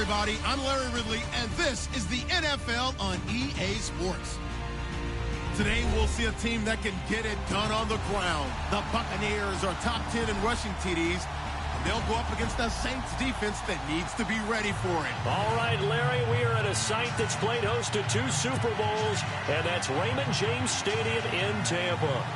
everybody. I'm Larry Ridley, and this is the NFL on EA Sports. Today, we'll see a team that can get it done on the ground. The Buccaneers are top 10 in rushing TDs, and they'll go up against a Saints defense that needs to be ready for it. All right, Larry, we are at a site that's played host to 2 Super Bowls, and that's Raymond James Stadium in Tampa.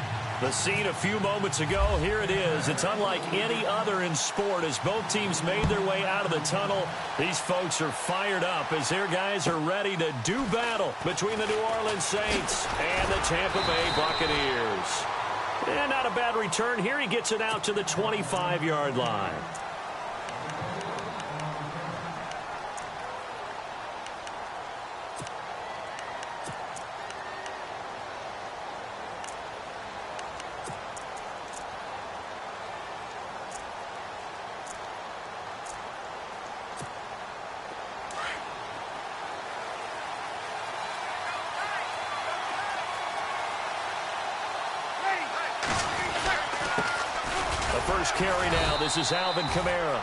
The scene a few moments ago, here it is. It's unlike any other in sport as both teams made their way out of the tunnel. These folks are fired up as their guys are ready to do battle between the New Orleans Saints and the Tampa Bay Buccaneers. And not a bad return here. He gets it out to the 25-yard line. First carry now. This is Alvin Kamara.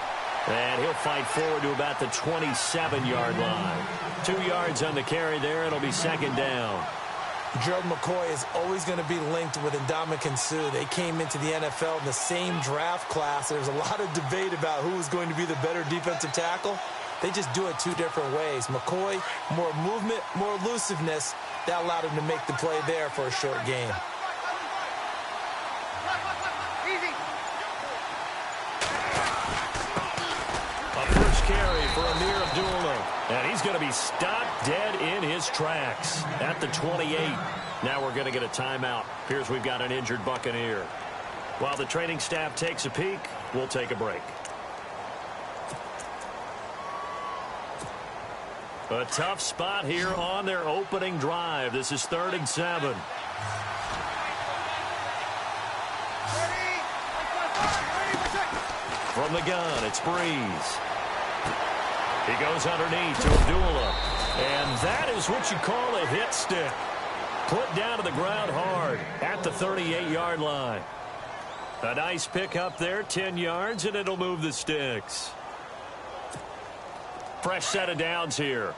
And he'll fight forward to about the 27-yard line. 2 yards on the carry there. It'll be second down. Gerald McCoy is always going to be linked with Ndamukong Suh. They came into the NFL in the same draft class. There's a lot of debate about who is going to be the better defensive tackle. They just do it 2 different ways. McCoy, more movement, more elusiveness. That allowed him to make the play there for a short gain. Carry for Amir Abdullah. And he's going to be stopped dead in his tracks at the 28. Now we're going to get a timeout. Here's we've got an injured Buccaneer. While the training staff takes a peek, we'll take a break. A tough spot here on their opening drive. This is 3rd and 7. From the gun, it's Breeze. He goes underneath to Abdullah. And that is what you call a hit stick. Put down to the ground hard at the 38-yard line. A nice pick up there, 10 yards, and it'll move the sticks. Fresh set of downs here.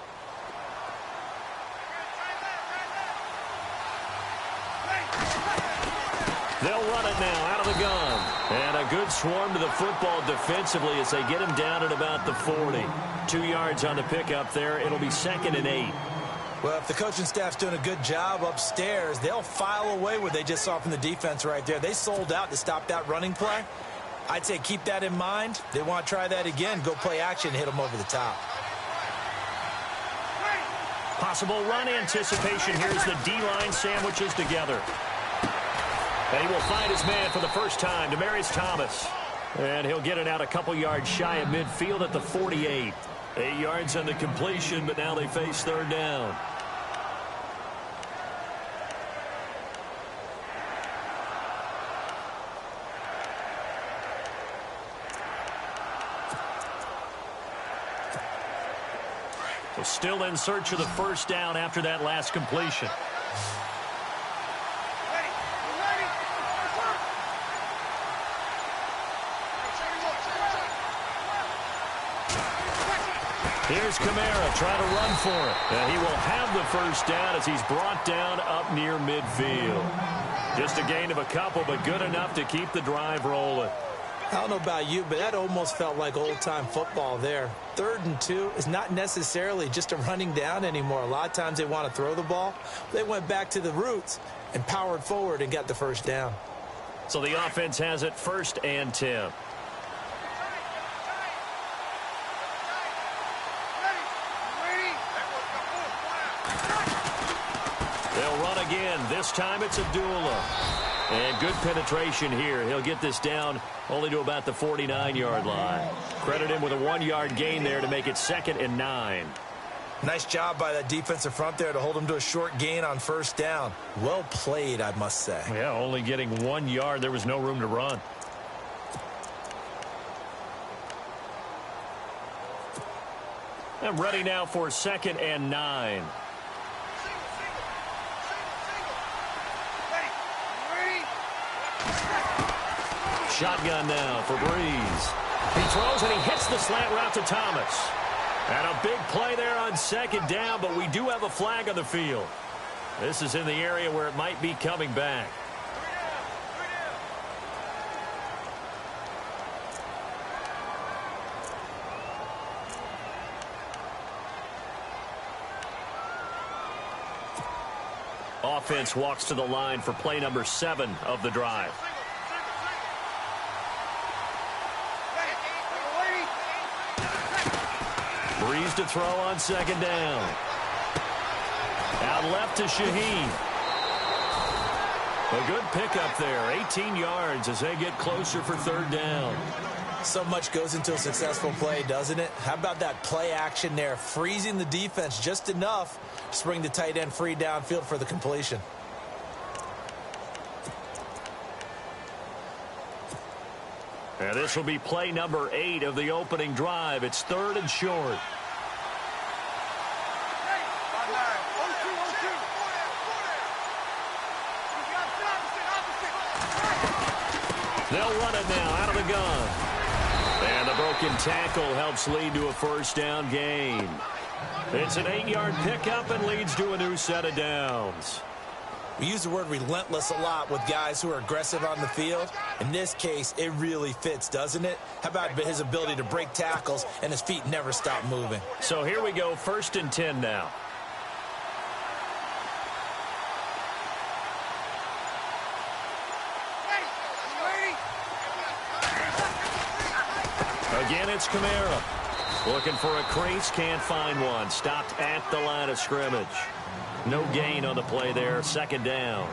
They'll run it now out of the gun. And a good swarm to the football defensively as they get him down at about the 40. 2 yards on the pickup there. It'll be 2nd and 8. Well, if the coaching staff's doing a good job upstairs, they'll file away what they just saw from the defense right there. They sold out to stop that running play. I'd say keep that in mind. They want to try that again. Go play action and hit them over the top. Possible run anticipation. Here's the D-line sandwiches together. And he will find his man for the first time, Demaryius Thomas. And he'll get it out a couple yards shy of midfield at the 48. 8 yards on the completion, but now they face 3rd down. So still in search of the first down after that last completion. Here's Kamara trying to run for it. And he will have the first down as he's brought down up near midfield. Just a gain of a couple, but good enough to keep the drive rolling. I don't know about you, but that almost felt like old-time football there. 3rd and 2 is not necessarily just a running down anymore. A lot of times they want to throw the ball. They went back to the roots and powered forward and got the first down. So the offense has it 1st and 10. They'll run again. This time it's Abdullah. And good penetration here. He'll get this down only to about the 49-yard line. Credit him with a 1-yard gain there to make it 2nd and 9. Nice job by that defensive front there to hold him to a short gain on first down. Well played, I must say. Yeah, only getting 1 yard. There was no room to run. And ready now for 2nd and 9. Shotgun now for Breeze. He throws and he hits the slant route to Thomas. And a big play there on second down, but we do have a flag on the field. This is in the area where it might be coming back. Offense walks to the line for play number 7 of the drive. Breeze to throw on second down. Out left to Shaheen. A good pickup there. 18 yards as they get closer for third down. So much goes into a successful play, doesn't it? How about that play action there? Freezing the defense just enough to bring the tight end free downfield for the completion. And this will be play number 8 of the opening drive. It's 3rd and short. They'll run it now out of the gun. And the broken tackle helps lead to a first down gain. It's an 8-yard pickup and leads to a new set of downs. We use the word relentless a lot with guys who are aggressive on the field. In this case, it really fits, doesn't it? How about his ability to break tackles and his feet never stop moving? So here we go, 1st and 10 now. Again, it's Kamara. Looking for a crease, can't find one. Stopped at the line of scrimmage. No gain on the play there, 2nd down.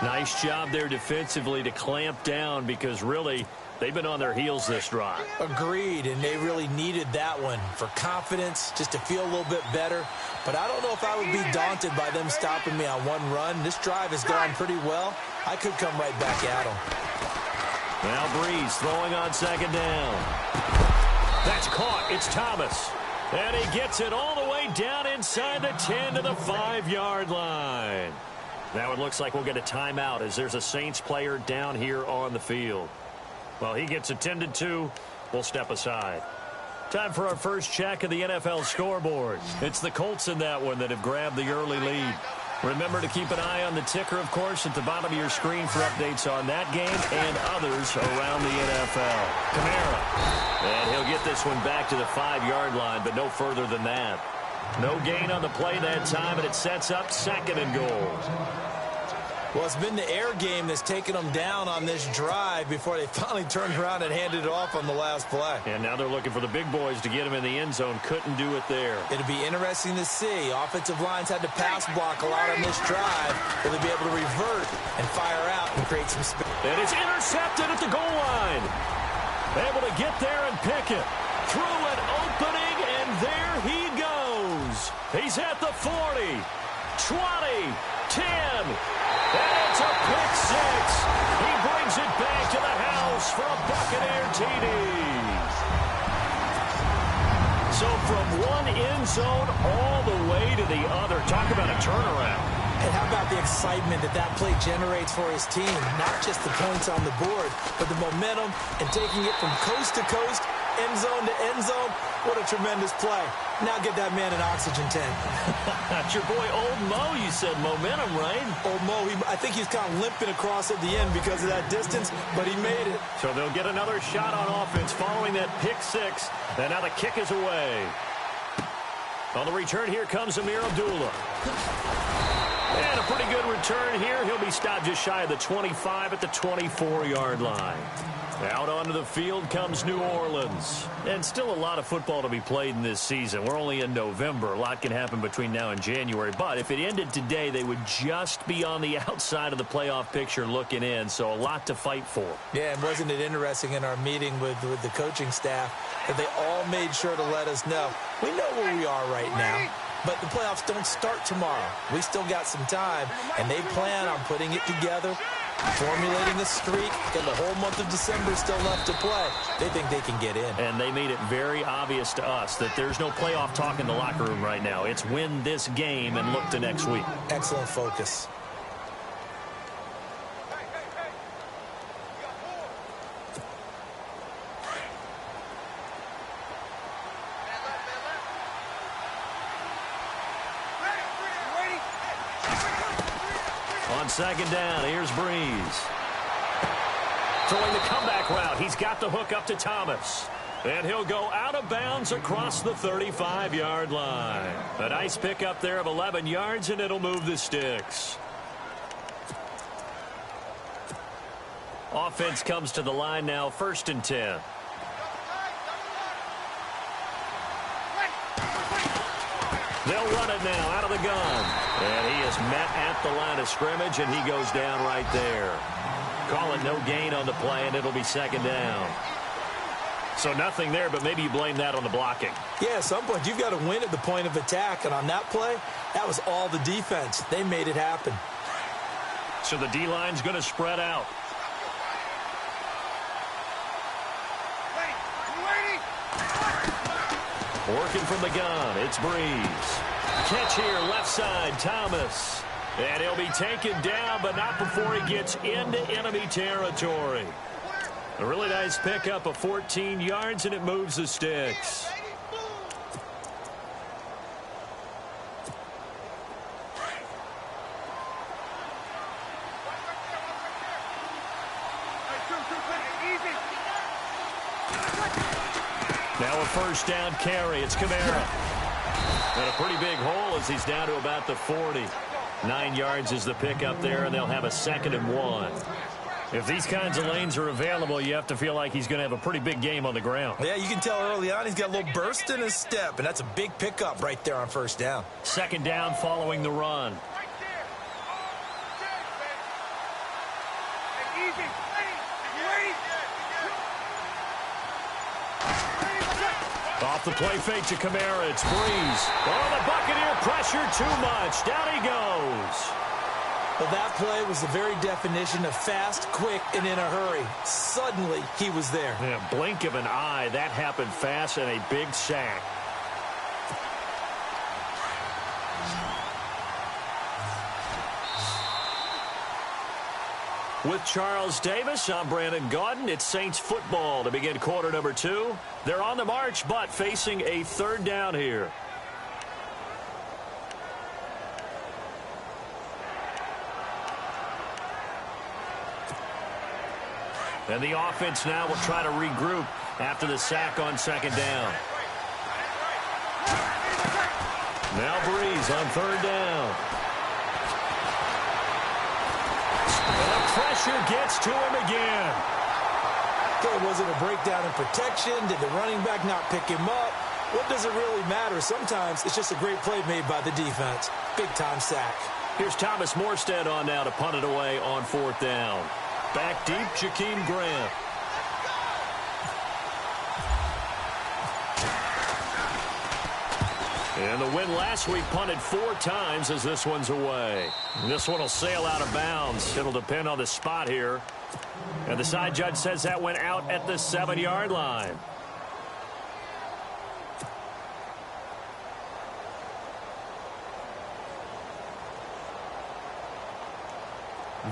Nice job there defensively to clamp down because really they've been on their heels this drive. Agreed, and they really needed that one for confidence, just to feel a little bit better. But I don't know if I would be daunted by them stopping me on one run. This drive has gone pretty well. I could come right back at them. Now Breeze throwing on 2nd down. That's caught. It's Thomas. And he gets it all the way down inside the 10 to the 5-yard line. Now it looks like we'll get a timeout as there's a Saints player down here on the field. Well, he gets attended to. We'll step aside. Time for our first check of the NFL scoreboard. It's the Colts in that one that have grabbed the early lead. Remember to keep an eye on the ticker, of course, at the bottom of your screen for updates on that game and others around the NFL. Kamara. And he'll get this one back to the 5-yard line, but no further than that. No gain on the play that time, and it sets up 2nd and goal. Well, it's been the air game that's taken them down on this drive before they finally turned around and handed it off on the last play. And now they're looking for the big boys to get him in the end zone. Couldn't do it there. It'll be interesting to see. Offensive lines had to pass block a lot on this drive. Will they be able to revert and fire out and create some space? And it's intercepted at the goal line. Able to get there and pick it. Through an opening, and there he goes. He's at the 40, 20, 10. And it's a pick 6. He brings it back to the house for a Buccaneer TD. So from one end zone all the way to the other. Talk about a turnaround. And how about the excitement that play generates for his team? Not just the points on the board, but the momentum and taking it from coast to coast, end zone to end zone. What a tremendous play. Now get that man an oxygen tank. That's your boy Old Mo. You said momentum, right? Old Mo, I think he's kind of limping across at the end because of that distance, but he made it. So they'll get another shot on offense following that pick 6. And now the kick is away. On the return, here comes Amir Abdullah. And a pretty good return here. He'll be stopped just shy of the 25 at the 24-yard line. Out onto the field comes New Orleans. And still a lot of football to be played in this season. We're only in November. A lot can happen between now and January. But if it ended today, they would just be on the outside of the playoff picture looking in. So a lot to fight for. Yeah, and wasn't it interesting in our meeting with the coaching staff that they all made sure to let us know. We know where we are right now. But the playoffs don't start tomorrow. We still got some time, and they plan on putting it together, formulating a streak, and the whole month of December still left to play. They think they can get in. And they made it very obvious to us that there's no playoff talk in the locker room right now. It's win this game and look to next week. Excellent focus. on second down. Here's Breeze. Throwing the comeback route. He's got the hook up to Thomas. And he'll go out of bounds across the 35-yard line. A nice pickup there of 11 yards, and it'll move the sticks. Offense comes to the line now, 1st and 10. They'll run it now out of the gun. And he is met at the line of scrimmage, and he goes down right there. Call it no gain on the play, and it'll be 2nd down. So nothing there, but maybe you blame that on the blocking. Yeah, at some point, you've got to win at the point of attack. And on that play, that was all the defense. They made it happen. So the D-line's going to spread out. Working from the gun, it's Breeze. Catch here, left side, Thomas. And he'll be taken down, but not before he gets into enemy territory. A really nice pickup of 14 yards, and it moves the sticks. Now a 1st down carry. It's Kamara. And a pretty big hole as he's down to about the 40. 9 yards is the pickup there, and they'll have a 2nd and 1. If these kinds of lanes are available, you have to feel like he's going to have a pretty big game on the ground. Yeah, you can tell early on he's got a little burst in his step, and that's a big pickup right there on 1st down. 2nd down following the run. Off the play fake to Kamara. It's Breeze. Oh, the Buccaneer pressure too much. Down he goes. Well, that play was the very definition of fast, quick, and in a hurry. Suddenly, he was there. Yeah, blink of an eye. That happened fast and a big sack. With Charles Davis, I'm Brandon Gaudin. It's Saints football to begin quarter number 2. They're on the march, but facing a 3rd down here. And the offense now will try to regroup after the sack on 2nd down. Now Breeze on 3rd down. And the pressure gets to him again. Okay, was it a breakdown in protection? Did the running back not pick him up? What does it really matter? Sometimes it's just a great play made by the defense. Big-time sack. Here's Thomas Morstead on now to punt it away on 4th down. Back deep, Jakeem Grant. And the win last week punted 4 times as this one's away. This one will sail out of bounds. It'll depend on the spot here. And the side judge says that went out at the 7-yard line.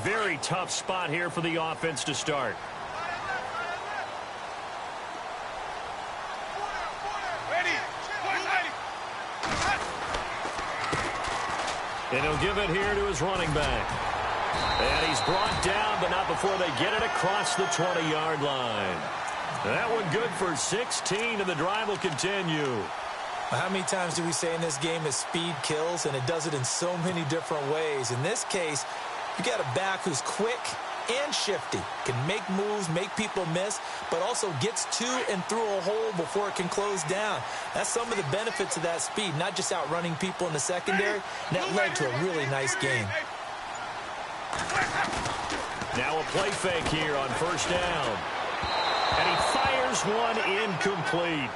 Very tough spot here for the offense to start. And he'll give it here to his running back. And he's brought down, but not before they get it across the 20-yard line. That one good for 16, and the drive will continue. How many times do we say in this game that speed kills, and it does it in so many different ways? In this case, you got a back who's quick and shifty, can make moves, make people miss, but also gets to and through a hole before it can close down. That's some of the benefits of that speed, not just outrunning people in the secondary. And that led to a really nice game. Now a play fake here on 1st down. And he fires one incomplete.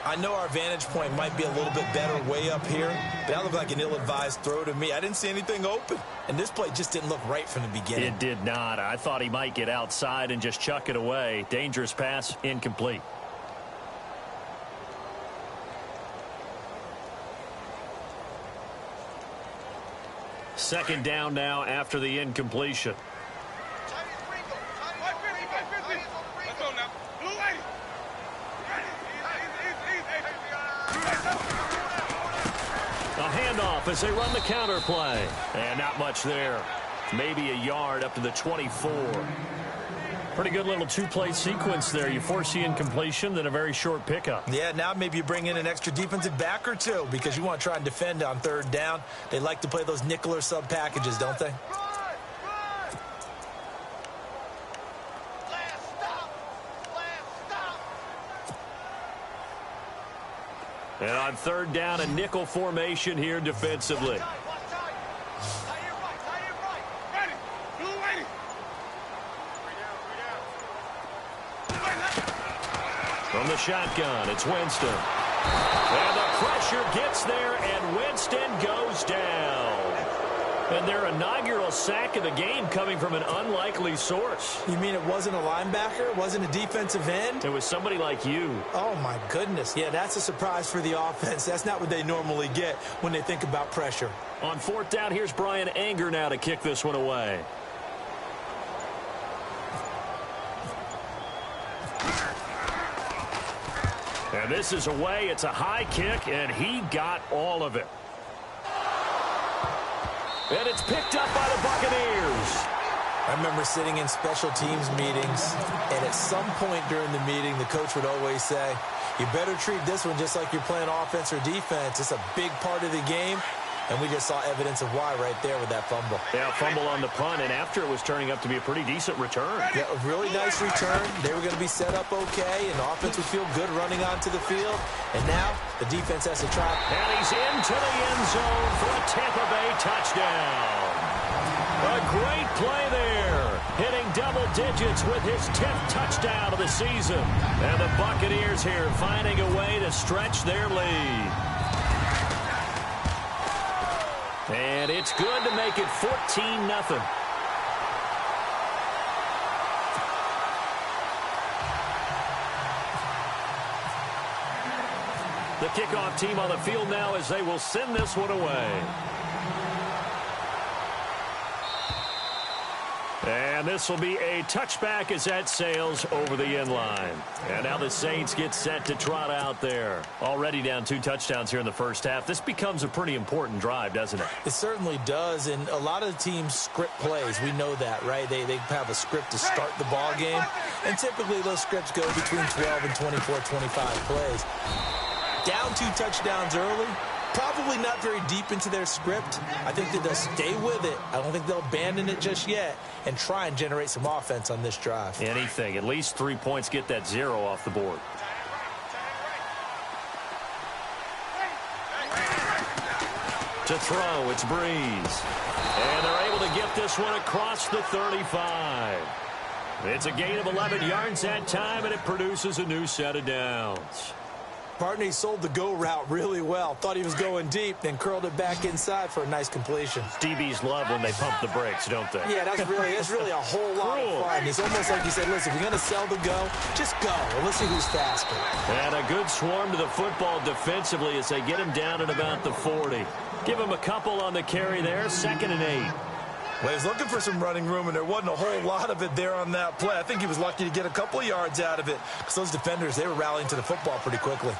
I know our vantage point might be a little bit better way up here, but that looked like an ill-advised throw to me. I didn't see anything open, and this play just didn't look right from the beginning. It did not. I thought he might get outside and just chuck it away. Dangerous pass, incomplete. Second down now after the incompletion. A handoff as they run the counter play. And not much there. maybe a yard up to the 24. Pretty good little two-play sequence there. You force the incompletion, then a very short pickup. Yeah, now maybe you bring in an extra defensive back or two because you want to try and defend on third down. They like to play those nickel or sub packages, don't they? And on third down, a nickel formation here defensively. From the shotgun, it's Winston. And the pressure gets there, and Winston goes down. And their inaugural sack of the game coming from an unlikely source. You mean it wasn't a linebacker? It wasn't a defensive end? It was somebody like you. Oh, my goodness. Yeah, that's a surprise for the offense. That's not what they normally get when they think about pressure. On fourth down, here's Brian Anger now to kick this one away. And this is away. It's a high kick, and he got all of it. And it's picked up by the Buccaneers. I remember sitting in special teams meetings, and at some point during the meeting, the coach would always say, you better treat this one just like you're playing offense or defense. It's a big part of the game. And we just saw evidence of why right there with that fumble. Yeah, fumble on the punt, and after it was turning up to be a pretty decent return. Yeah, a really nice return. They were going to be set up okay, and the offense would feel good running onto the field. And now the defense has to try. And he's into the end zone for a Tampa Bay touchdown. A great play there, hitting double digits with his 10th touchdown of the season. And the Buccaneers here finding a way to stretch their lead. And it's good to make it 14-0. The kickoff team on the field now as they will send this one away. And this will be a touchback as that sails over the end line. And now the Saints get set to trot out there. Already down 2 touchdowns here in the first half. This becomes a pretty important drive, doesn't it? It certainly does. And a lot of the teams script plays. We know that, right? They have a script to start the ball game. And typically those scripts go between 12 and 24, 25 plays. Down 2 touchdowns early. Probably not very deep into their script. I think that they'll stay with it. I don't think they'll abandon it just yet and try and generate some offense on this drive. Anything. At least 3 points, get that 0 off the board. To throw, it's Breeze. And they're able to get this one across the 35. It's a gain of 11 yards that time, and it produces a new set of downs. Partner, he sold the go route really well. Thought he was going deep, then curled it back inside for a nice completion. DBs love when they pump the brakes, don't they? Yeah, that's really a whole lot of fun. It's almost like you said, listen, if you're going to sell the go, just go. And let's see who's faster. And a good swarm to the football defensively as they get him down at about the 40. Give him a couple on the carry there, 2nd and 8. Well, he was looking for some running room, and there wasn't a whole lot of it there on that play. I think he was lucky to get a couple of yards out of it because those defenders, they were rallying to the football pretty quickly.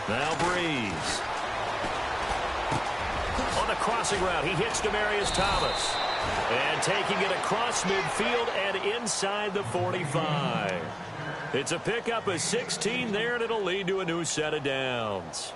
Now Breeze. On the crossing route, he hits Demaryius Thomas. And taking it across midfield and inside the 45. It's a pickup of 16 there, and it'll lead to a new set of downs.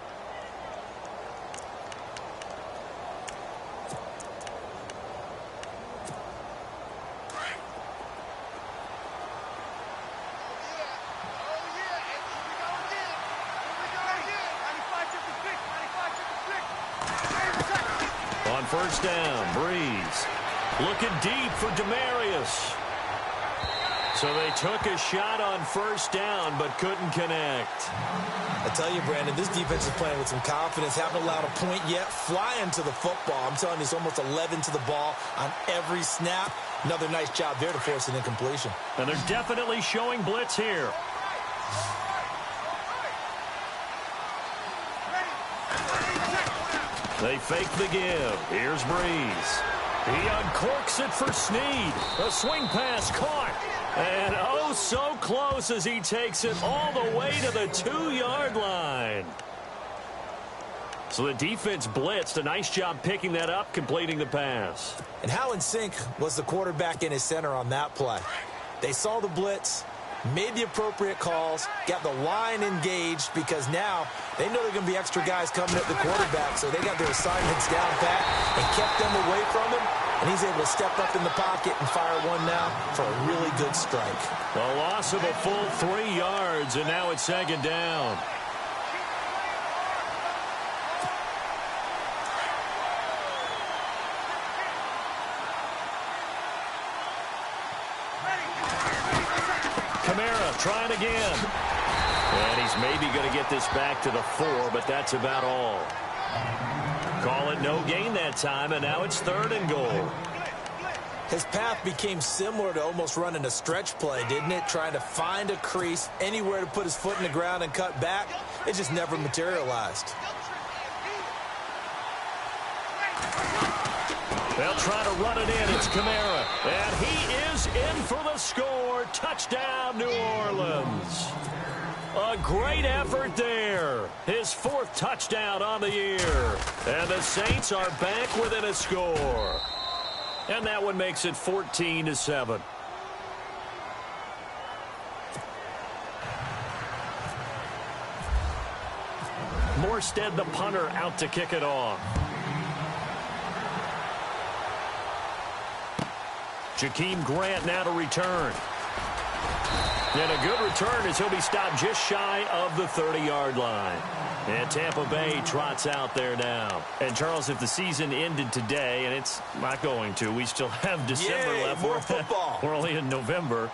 On first down, Breeze. Looking deep for Demaryius. So they took a shot on first down, but couldn't connect. I tell you, Brandon, this defense is playing with some confidence. Haven't allowed a point yet. Flying to the football. I'm telling you, it's almost 11 to the ball on every snap. Another nice job there to force an incompletion. And they're definitely showing blitz here. They fake the give. Here's Breeze. He uncorks it for Snead. A swing pass caught. And oh, so close as he takes it all the way to the 2-yard line. So the defense blitzed. A nice job picking that up, completing the pass. And how in sync was the quarterback and his center on that play? They saw the blitz, made the appropriate calls, got the line engaged, because now they know there are going to be extra guys coming at the quarterback, so they got their assignments down pat and kept them away from him, and he's able to step up in the pocket and fire one now for a really good strike. A loss of a full 3 yards, and now it's second down. Trying again. And he's maybe going to get this back to the 4, but that's about all. Call it no gain that time, and now it's 3rd and goal. His path became similar to almost running a stretch play, didn't it? Trying to find a crease, anywhere to put his foot in the ground and cut back. It just never materialized. They'll try to run it in. It's Kamara. And he is in for the score. Touchdown, New Orleans. A great effort there. His 4th touchdown on the year. And the Saints are back within a score. And that one makes it 14-7. Morstead, the punter, out to kick it off. Jakeem Grant now to return. And a good return as he'll be stopped just shy of the 30-yard line. And Tampa Bay trots out there now. And, Charles, if the season ended today, and it's not going to, we still have December left. More football. We're only in November.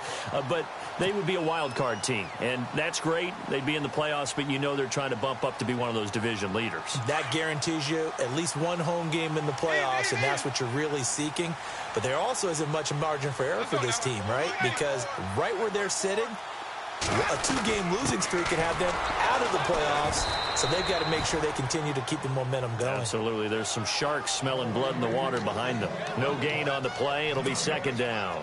But they would be a wild card team. And that's great. They'd be in the playoffs, but you know they're trying to bump up to be one of those division leaders. That guarantees you at least one home game in the playoffs, and that's what you're really seeking. But there also isn't much margin for error for this team, right? Because right where they're sitting, a 2-game losing streak can have them out of the playoffs, so they've got to make sure they continue to keep the momentum going. Absolutely. There's some sharks smelling blood in the water behind them. No gain on the play. It'll be second down.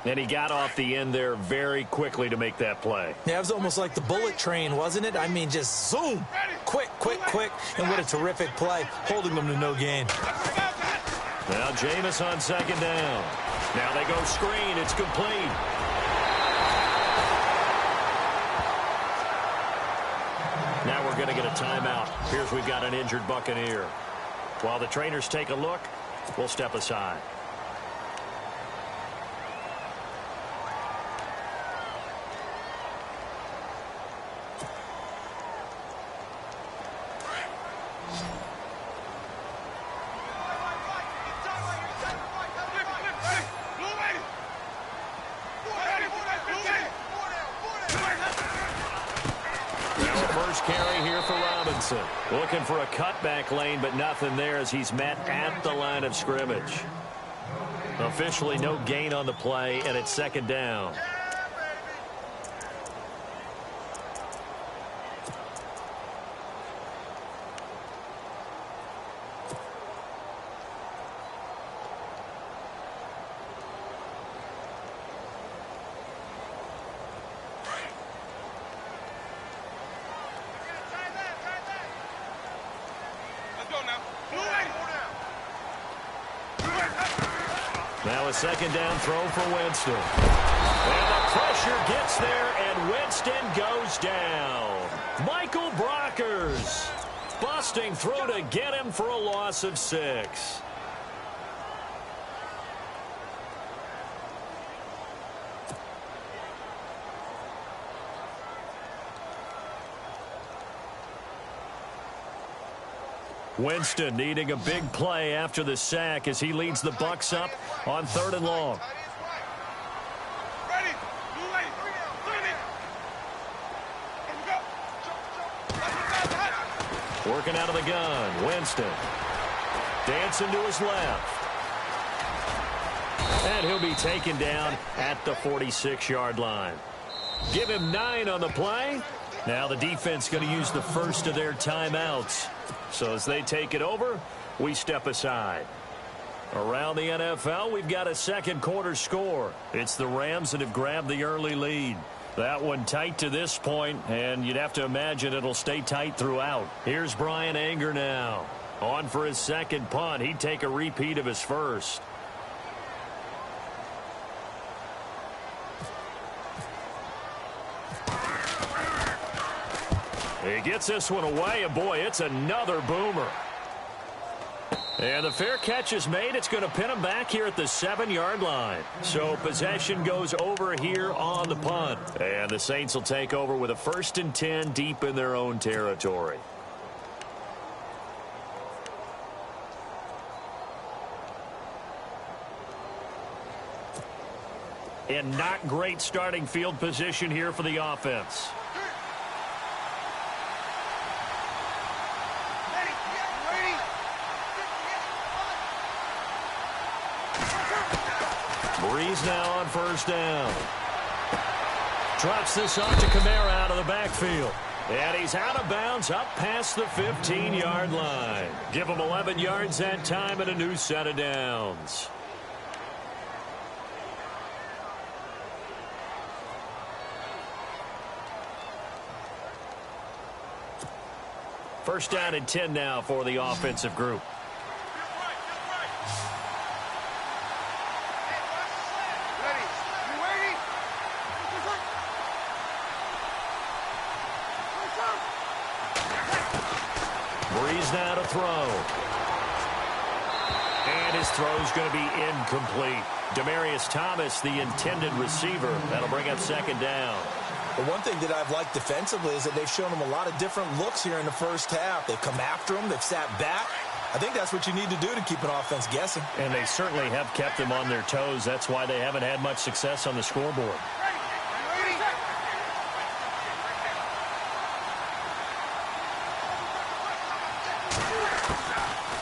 And he got off the end there very quickly to make that play. Yeah, it was almost like the bullet train, wasn't it? I mean, just zoom. Quick, quick, quick. And what a terrific play, holding them to no gain. Now Jameis on second down. Now they go screen. It's complete. Now we're going to get a timeout. Here's we've got an injured Buccaneer. While the trainers take a look, we'll step aside. Looking for a cutback lane, but nothing there as he's met at the line of scrimmage. Officially no gain on the play, and it's second down. Now a second down throw for Winston. And the pressure gets there, and Winston goes down. Michael Brockers busting through to get him for a loss of 6. Winston needing a big play after the sack as he leads the Bucs up on 3rd and long. Working out of the gun, Winston. Dancing to his left. And he'll be taken down at the 46-yard line. Give him 9 on the play. Now the defense going to use the first of their timeouts. So as they take it over, we step aside. Around the NFL, we've got a second quarter score. It's the Rams that have grabbed the early lead. That one tight to this point, and you'd have to imagine it'll stay tight throughout. Here's Brian Anger now. On for his second punt. He'd take a repeat of his first. He gets this one away, and boy, it's another boomer. And the fair catch is made. It's going to pin him back here at the 7-yard line. So possession goes over here on the punt. And the Saints will take over with a 1st and 10 deep in their own territory. And not great starting field position here for the offense. Breeze now on 1st down. Drops this off to Kamara out of the backfield. And he's out of bounds up past the 15-yard line. Give him 11 yards that time and a new set of downs. First down and 10 now for the offensive group. Breeze now to throw. And his throw's going to be incomplete. Demaryius Thomas, the intended receiver. That'll bring up 2nd down. The one thing that I've liked defensively is that they've shown him a lot of different looks here in the first half. They've come after him. They've sat back. I think that's what you need to do to keep an offense guessing. And they certainly have kept them on their toes. That's why they haven't had much success on the scoreboard.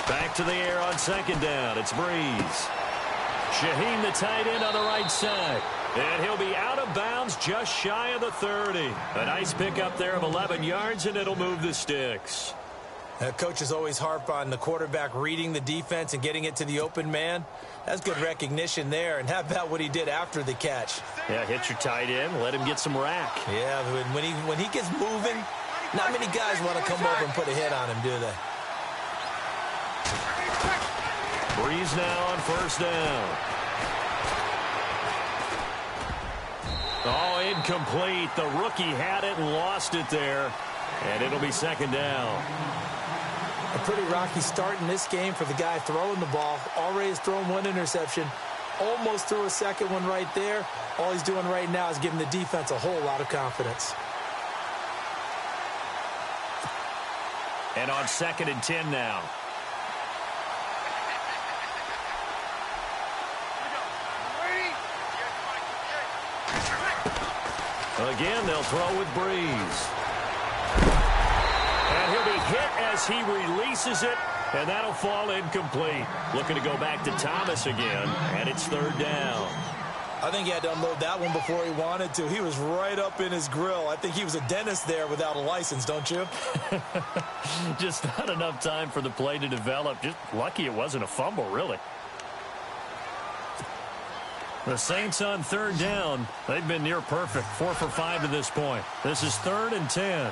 Back to the air on 2nd down. It's Breeze. Shaheen, the tight end, on the right side. And he'll be out of bounds just shy of the 30. A nice pickup there of 11 yards, and it'll move the sticks. Coaches always harp on the quarterback reading the defense and getting it to the open man. That's good recognition there. And how about what he did after the catch? Yeah, hit your tight end, let him get some rack. Yeah, when he gets moving, not many guys want to come over and put a hit on him, do they? Breeze now on 1st down. Oh, incomplete. The rookie had it and lost it there. And it'll be 2nd down. A pretty rocky start in this game for the guy throwing the ball. Already has thrown 1 interception. Almost threw a 2nd one right there. All he's doing right now is giving the defense a whole lot of confidence. And on 2nd and 10 now. Again, they'll throw with Breeze. And he'll be hit as he releases it, and that'll fall incomplete. Looking to go back to Thomas again, and it's 3rd down. I think he had to unload that one before he wanted to. He was right up in his grill. I think he was a dentist there without a license, don't you? Just not enough time for the play to develop. Just lucky it wasn't a fumble, really. The Saints on 3rd down. They've been near perfect. 4 for 5 to this point. This is 3rd and 10.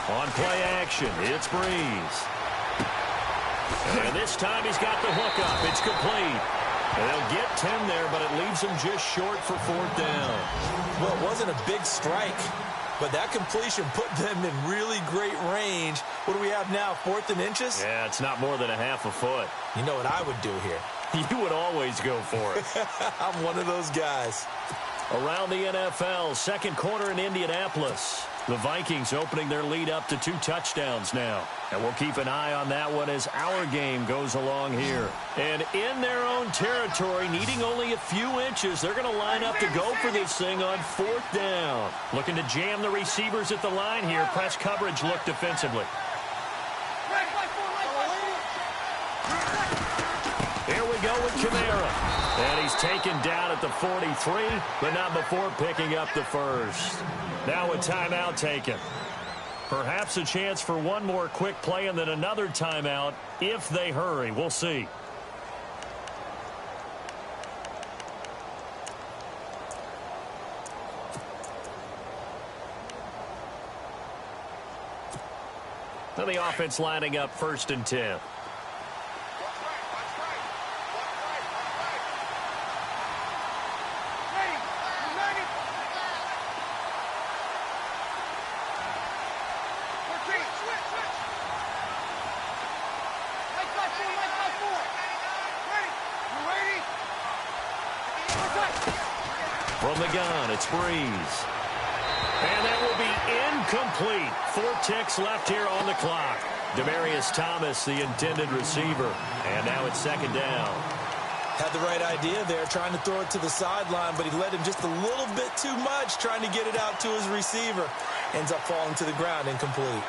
On play action, it's Breeze. And this time he's got the hook up. It's complete. And they'll get 10 there, but it leaves them just short for 4th down. Well, it wasn't a big strike, but that completion put them in really great range. What do we have now, 4th and inches? Yeah, it's not more than a half a foot. You know what I would do here? You would always go for it. I'm one of those guys. Around the NFL, 2nd quarter in Indianapolis. The Vikings opening their lead up to 2 touchdowns now. And we'll keep an eye on that one as our game goes along here. And in their own territory, needing only a few inches, they're going to line up to go for this thing on 4th down. Looking to jam the receivers at the line here. Press coverage look defensively. Here we go with Kamara. And he's taken down at the 43, but not before picking up the first. Now a timeout taken. Perhaps a chance for one more quick play and then another timeout if they hurry. We'll see. And the offense lining up 1st and 10. From the gun, it's Breeze. And that will be incomplete. 4 ticks left here on the clock. Demaryius Thomas, the intended receiver. And now it's 2nd down. Had the right idea there, trying to throw it to the sideline, but he led him just a little bit too much, trying to get it out to his receiver. Ends up falling to the ground, incomplete.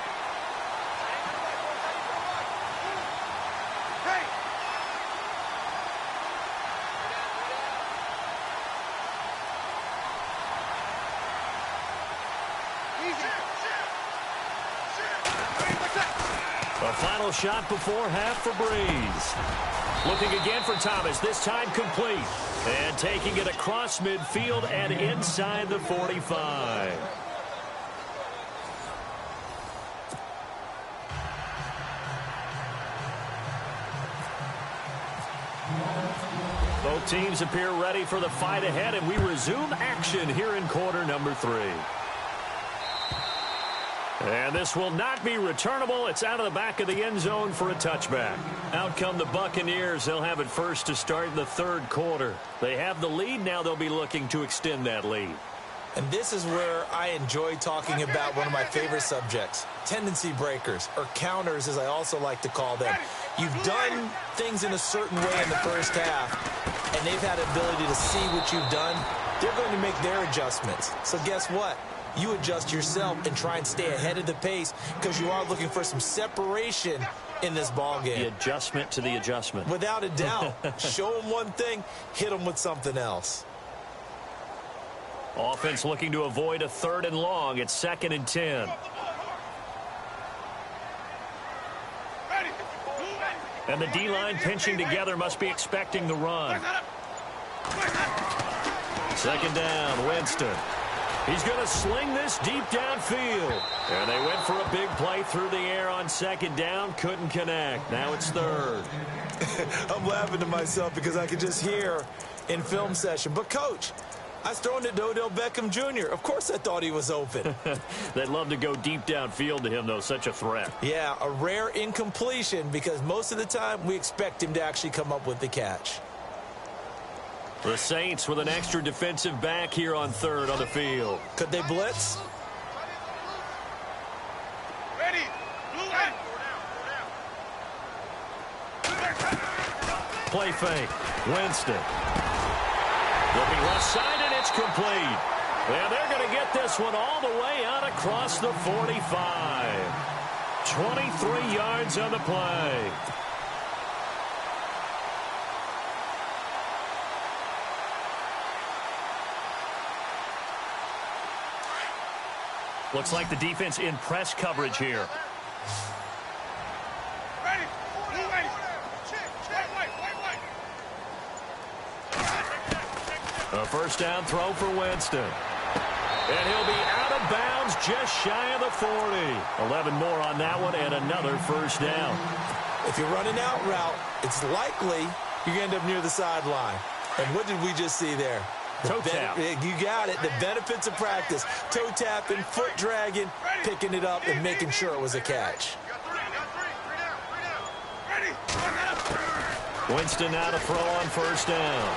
A final shot before half for Breeze. Looking again for Thomas, this time complete. And taking it across midfield and inside the 45. Both teams appear ready for the fight ahead, and we resume action here in quarter number 3. And this will not be returnable. It's out of the back of the end zone for a touchback. Out come the Buccaneers. They'll have it first to start the 3rd quarter. They have the lead. Now they'll be looking to extend that lead. And this is where I enjoy talking about one of my favorite subjects, tendency breakers, or counters as I also like to call them. You've done things in a certain way in the first half, and they've had the ability to see what you've done. They're going to make their adjustments. So guess what? You adjust yourself and try and stay ahead of the pace because you are looking for some separation in this ball game. The adjustment to the adjustment. Without a doubt. Show them one thing, hit them with something else. Offense looking to avoid a 3rd and long. It's 2nd and 10. And the D-line pinching together, must be expecting the run. 2nd down, Winston. He's going to sling this deep downfield. And they went for a big play through the air on 2nd down. Couldn't connect. Now it's 3rd. I'm laughing to myself because I could just hear in film session. But, Coach, I was throwing to Odell Beckham Jr. Of course I thought he was open. They'd love to go deep downfield to him, though. Such a threat. Yeah, a rare incompletion because most of the time we expect him to actually come up with the catch. The Saints with an extra defensive back here on 3rd on the field. Could they blitz? Ready. Play fake. Winston. Looking left side, and it's complete. And they're going to get this one all the way out across the 45. 23 yards on the play. Looks like the defense in press coverage here. Ready. A 1st down throw for Winston. And he'll be out of bounds just shy of the 40. 11 more on that one and another 1st down. If you're running out route, it's likely you're going to end up near the sideline. And what did we just see there? Toe tap. You got it. The benefits of practice. Toe tapping, foot dragging, picking it up, and making sure it was a catch. Winston now to throw on 1st down.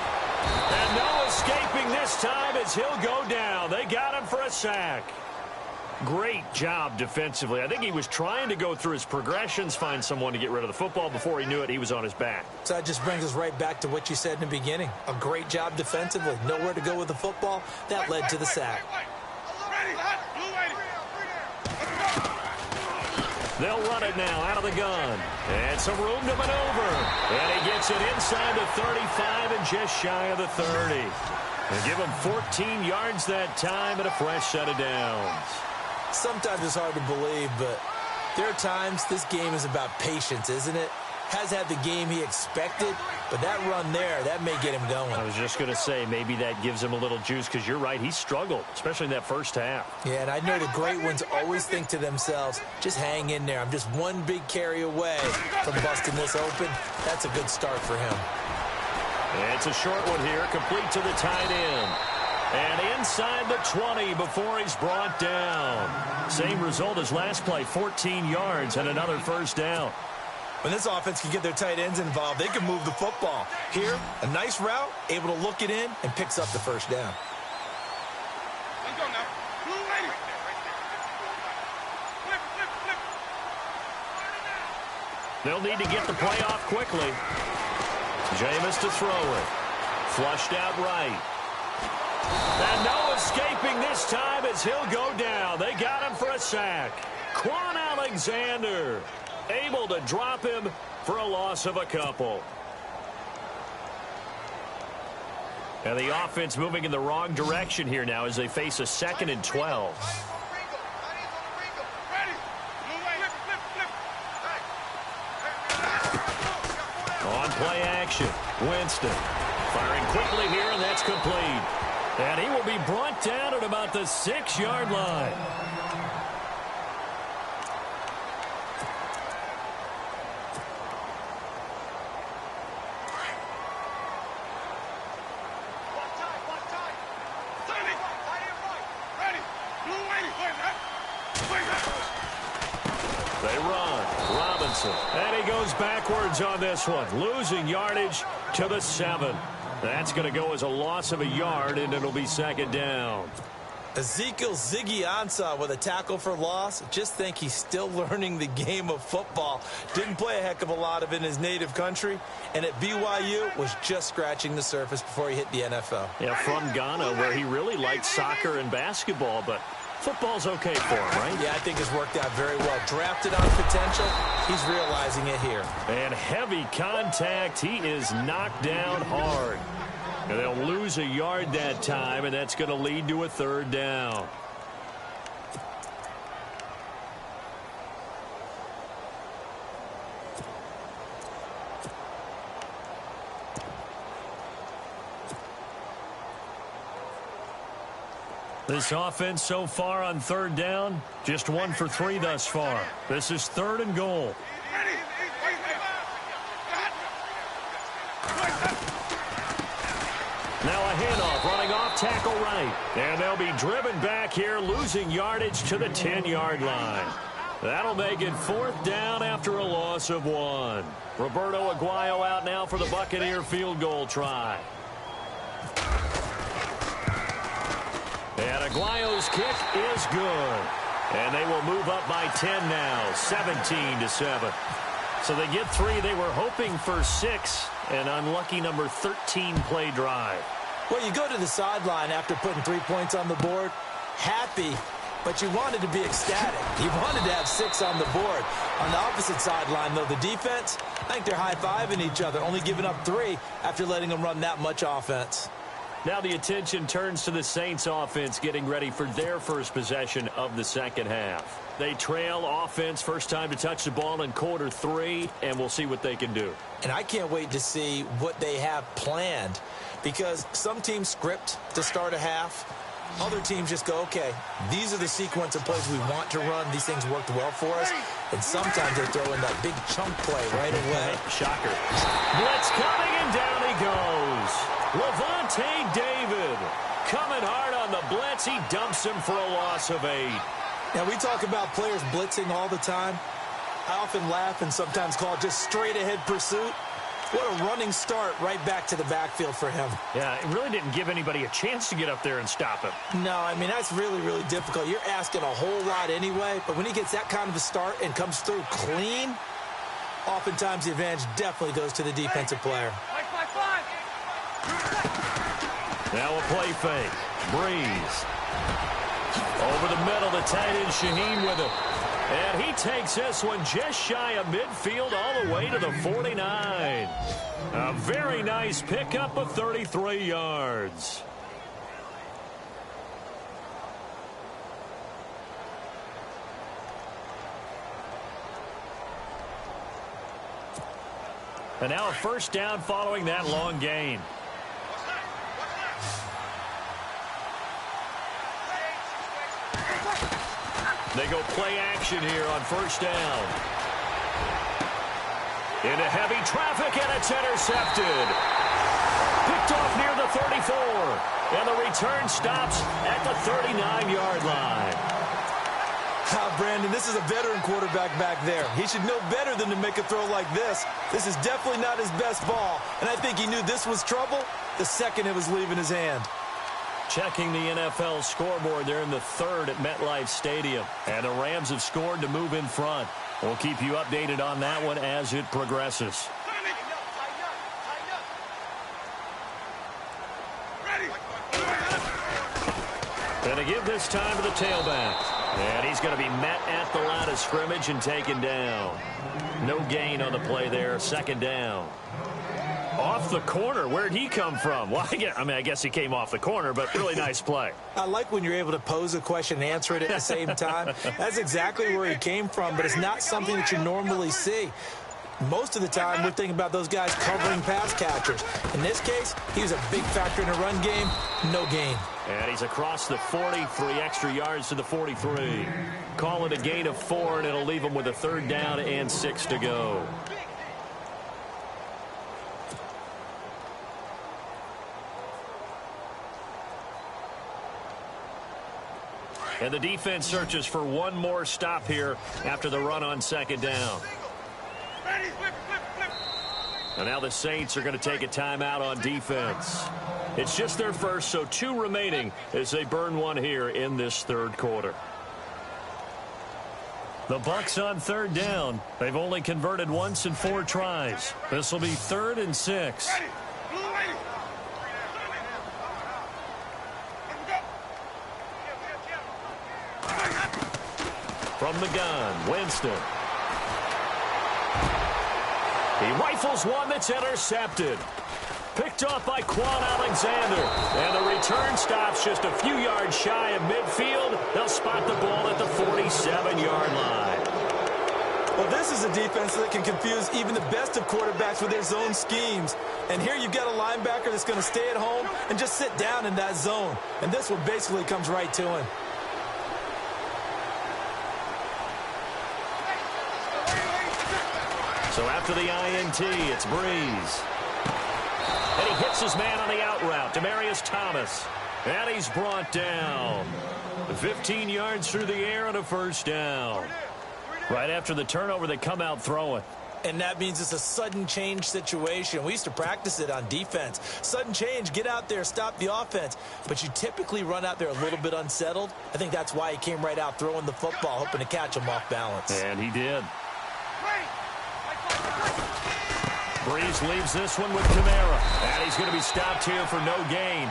And no escaping this time as he'll go down. They got him for a sack. Great job defensively. I think he was trying to go through his progressions, find someone to get rid of the football. Before he knew it, he was on his back. So that just brings us right back to what you said in the beginning. A great job defensively. Nowhere to go with the football. That led to the sack. They'll run it now out of the gun. And some room to maneuver. And he gets it inside the 35 and just shy of the 30. And give him 14 yards that time and a fresh set of downs. Sometimes it's hard to believe, but there are times this game is about patience, isn't it? has had the game he expected, but that run there, that may get him going. I was just going to say, maybe that gives him a little juice, because you're right, he struggled, especially in that first half. Yeah, and I know the great ones always think to themselves, just hang in there. I'm just one big carry away from busting this open. That's a good start for him. It's a short one here, complete to the tight end. And inside the 20 before he's brought down. Same result as last play, 14 yards and another first down. When this offense can get their tight ends involved, they can move the football. Here, a nice route, able to look it in, and picks up the first down. Let's go now. Blue lady. Flip. They'll need to get the play off quickly. Jameis to throw it. Flushed out right. And no escaping this time as he'll go down. They got him for a sack. Quan Alexander able to drop him for a loss of a couple. And the offense moving in the wrong direction here now as they face a 2nd and 12. On play action, Winston firing quickly here, and that's complete. And he will be brought down at about the 6-yard line. They run. Robinson. And he goes backwards on this one. Losing yardage to the 7. That's going to go as a loss of a yard, and it'll be 2nd down. Ezekiel Ziggy Ansah with a tackle for loss. Just think he's still learning the game of football. Didn't play a heck of a lot of it in his native country, and at BYU was just scratching the surface before he hit the NFL. Yeah, from Ghana, where he really liked soccer and basketball, but football's okay for him, right? Yeah, I think it's worked out very well. Drafted on potential, he's realizing it here. And heavy contact. He is knocked down hard. And they'll lose a yard that time, and that's going to lead to a 3rd down. This offense so far on 3rd down, just 1 for 3 thus far. This is 3rd and goal. Now a handoff, running off tackle right. And they'll be driven back here, losing yardage to the 10-yard line. That'll make it 4th down after a loss of 1. Roberto Aguayo out now for the Buccaneer field goal try. And Aguayo's kick is good. And they will move up by 10 now, 17-7. So they get 3. They were hoping for 6. An unlucky number 13 play drive. Well, you go to the sideline after putting 3 points on the board, happy, but you wanted to be ecstatic. You wanted to have 6 on the board. On the opposite sideline, though, the defense, I think they're high-fiving each other, only giving up 3 after letting them run that much offense. Now the attention turns to the Saints offense getting ready for their first possession of the 2nd half. They trail offense, first time to touch the ball in quarter 3, and we'll see what they can do. And I can't wait to see what they have planned, because some teams script to start a half. Other teams just go, okay, these are the sequence of plays we want to run. These things worked well for us. And sometimes they throw in that big chunk play right away. Shocker. Blitz coming, and down he goes. Levante David coming hard on the blitz. He dumps him for a loss of 8. Now, we talk about players blitzing all the time. I often laugh and sometimes call it just straight-ahead pursuit. What a running start right back to the backfield for him. Yeah, it really didn't give anybody a chance to get up there and stop him. No, I mean, that's really, really difficult. You're asking a whole lot anyway, but when he gets that kind of a start and comes through clean, oftentimes the advantage definitely goes to the defensive player. Now a play fake. Breeze. Over the middle, the tight end Shaheen with it. And he takes this one just shy of midfield all the way to the 49. A very nice pickup of 33 yards. And now a first down following that long gain. They go play action here on first down. Into heavy traffic, and it's intercepted. Picked off near the 34. And the return stops at the 39-yard line. Brandon, this is a veteran quarterback back there. He should know better than to make a throw like this. This is definitely not his best ball. And I think he knew this was trouble the second it was leaving his hand. Checking the NFL scoreboard, they're in the third at MetLife Stadium. And the Rams have scored to move in front. We'll keep you updated on that one as it progresses. And to give this time to the tailback. And he's going to be met at the line of scrimmage and taken down. No gain on the play there. Second down. Off the corner. Where'd he come from? Well, I guess he came off the corner, but really nice play. I like when you're able to pose a question and answer it at the same time. That's exactly where he came from, but it's not something that you normally see. Most of the time, we're thinking about those guys covering pass catchers. In this case, he was a big factor in the run game. No gain. And he's across the 40, 3 extra yards to the 43. Call it a gain of 4, and it'll leave him with a third down and 6 to go. And the defense searches for one more stop here after the run on second down. And now the Saints are going to take a timeout on defense. It's just their first, so 2 remaining as they burn one here in this third quarter. The Bucs on third down. They've only converted once in 4 tries. This will be 3rd and 6. From the gun, Winston. He rifles one that's intercepted. Picked off by Quan Alexander. And the return stops just a few yards shy of midfield. They'll spot the ball at the 47-yard line. Well, this is a defense that can confuse even the best of quarterbacks with their zone schemes. And here you've got a linebacker that's going to stay at home and just sit down in that zone. And this one basically comes right to him. So after the INT, it's Breeze. And he hits his man on the out route, Demaryius Thomas. And he's brought down. 15 yards through the air on a first down. Right after the turnover, they come out throwing. And that means it's a sudden change situation. We used to practice it on defense. Sudden change, get out there, stop the offense. But you typically run out there a little bit unsettled. I think that's why he came right out throwing the football, hoping to catch him off balance. And he did. Breeze leaves this one with Kamara. And he's going to be stopped here for no gain.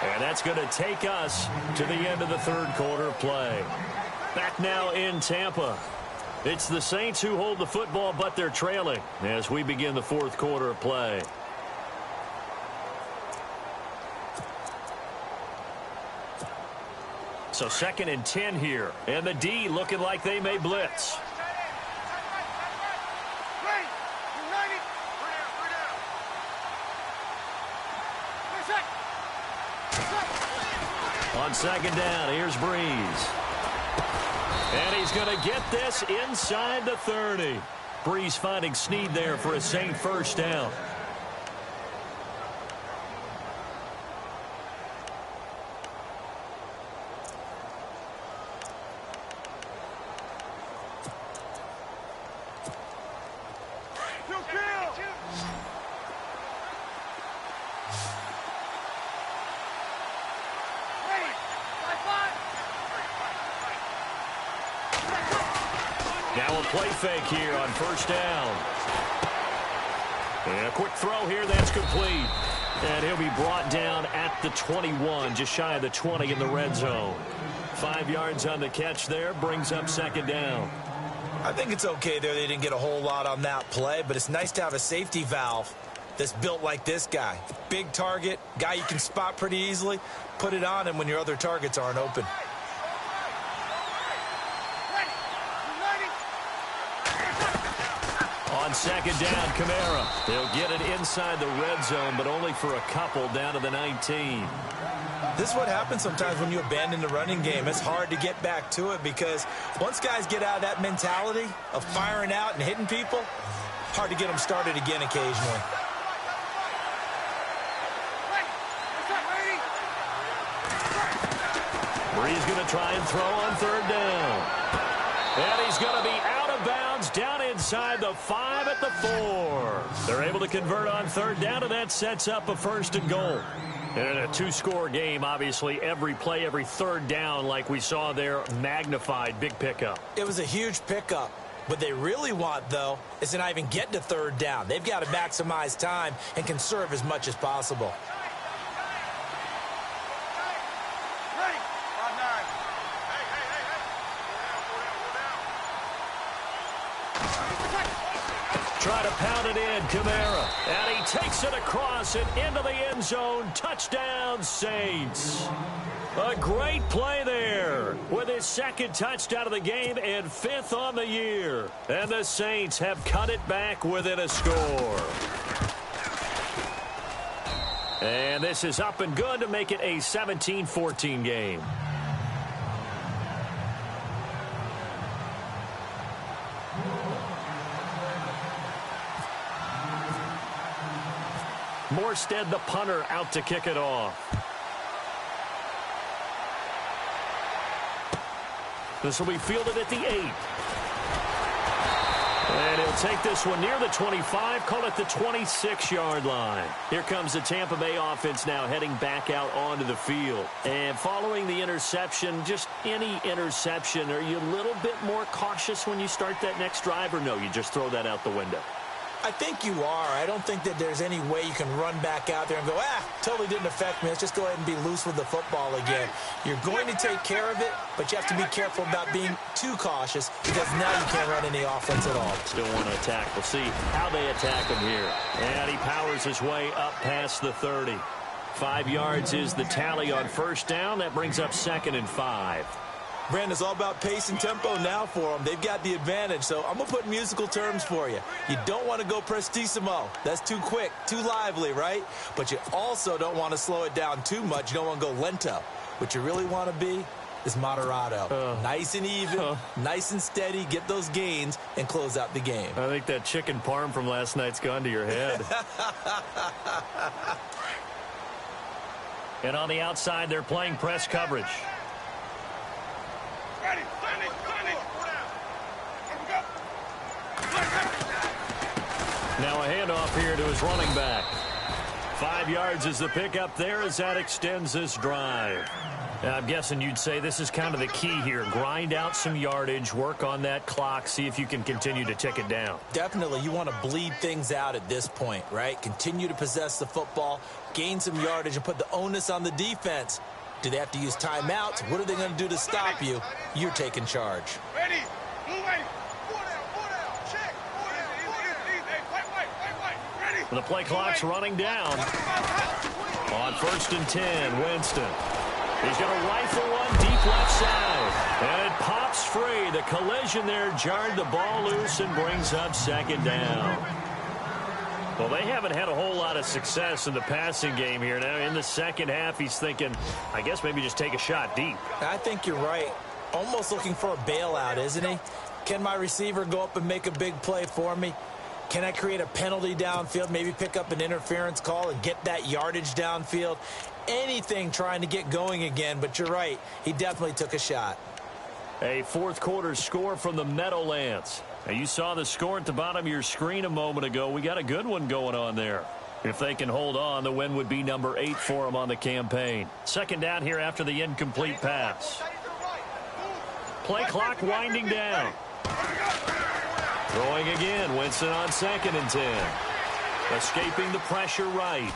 And that's going to take us to the end of the third quarter of play. Back now in Tampa. It's the Saints who hold the football, but they're trailing as we begin the fourth quarter of play. So 2nd and 10 here. And the D looking like they may blitz. On second down, here's Breeze. And he's going to get this inside the 30. Breeze finding Snead there for a Saint first down. Now a play fake here on first down. And a quick throw here, that's complete. And he'll be brought down at the 21, just shy of the 20 in the red zone. 5 yards on the catch there, brings up second down. I think it's okay there. They didn't get a whole lot on that play, but it's nice to have a safety valve that's built like this guy. Big target, guy you can spot pretty easily. Put it on him when your other targets aren't open. On on second down, Kamara. They'll get it inside the red zone, but only for a couple down to the 19. This is what happens sometimes when you abandon the running game. It's hard to get back to it because once guys get out of that mentality of firing out and hitting people, hard to get them started again occasionally. Bree's going to try and throw on third down. And he's going to be out of bounds down inside the 5 at the 4. They're able to convert on third down, and that sets up a 1st and goal. And in a 2-score game, obviously, every play, every third down, like we saw there, magnified, big pickup. It was a huge pickup. What they really want, though, is to not even get to third down. They've got to maximize time and conserve as much as possible. Try to pound it in, Kamara. And he takes it across and into the end zone. Touchdown, Saints. A great play there with his 2nd touchdown of the game and 5th on the year. And the Saints have cut it back within a score. And this is up and good to make it a 17-14 game. Morstead, the punter, out to kick it off. This will be fielded at the 8. And he'll take this one near the 25, call it the 26-yard line. Here comes the Tampa Bay offense now heading back out onto the field. And following the interception, just any interception, are you a little bit more cautious when you start that next drive, or no, you just throw that out the window? I think you are. I don't think that there's any way you can run back out there and go, totally didn't affect me. Let's just go ahead and be loose with the football again. You're going to take care of it, but you have to be careful about being too cautious because now you can't run any offense at all. Still want to attack. We'll see how they attack him here. And he powers his way up past the 30. 5 yards is the tally on first down. That brings up 2nd and 5. Brandon, it's all about pace and tempo now for them. They've got the advantage, so I'm going to put musical terms for you. You don't want to go prestissimo. That's too quick, too lively, right? But you also don't want to slow it down too much. You don't want to go lento. What you really want to be is moderato. Nice and even, nice and steady, get those gains, and close out the game. I think that chicken parm from last night's gone to your head. And on the outside, they're playing press coverage. Now a handoff here to his running back. 5 yards is the pickup there as that extends this drive. Now, I'm guessing you'd say this is kind of the key here. Grind out some yardage, work on that clock, see if you can continue to tick it down. Definitely. You want to bleed things out at this point, right? Continue to possess the football, gain some yardage, and put the onus on the defense. Do they have to use timeouts? What are they going to do to stop you? You're taking charge. Ready. Blue lane. Four down. Check. Ready. The play clock's running down. On 1st and 10, Winston. He's going to rifle one deep left side. And it pops free. The collision there jarred the ball loose and brings up 2nd down. Well, they haven't had a whole lot of success in the passing game here. Now, in the second half, he's thinking, I guess maybe just take a shot deep. I think you're right. Almost looking for a bailout, isn't he? Can my receiver go up and make a big play for me? Can I create a penalty downfield, maybe pick up an interference call and get that yardage downfield? Anything trying to get going again, but you're right. He definitely took a shot. A 4th quarter score from the Meadowlands. Now, you saw the score at the bottom of your screen a moment ago. We got a good one going on there. If they can hold on, the win would be number 8 for them on the campaign. 2nd down here after the incomplete pass. Play clock winding down. Throwing again. Winston on 2nd and 10. Escaping the pressure right.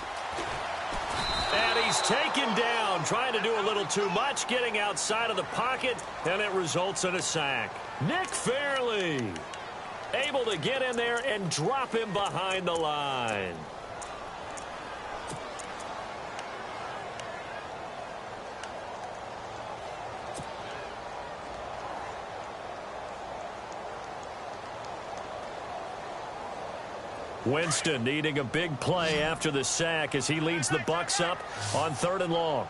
And he's taken down, trying to do a little too much, getting outside of the pocket, and it results in a sack. Nick Fairley able to get in there and drop him behind the line. Winston needing a big play after the sack as he leads the Bucs up on 3rd and long.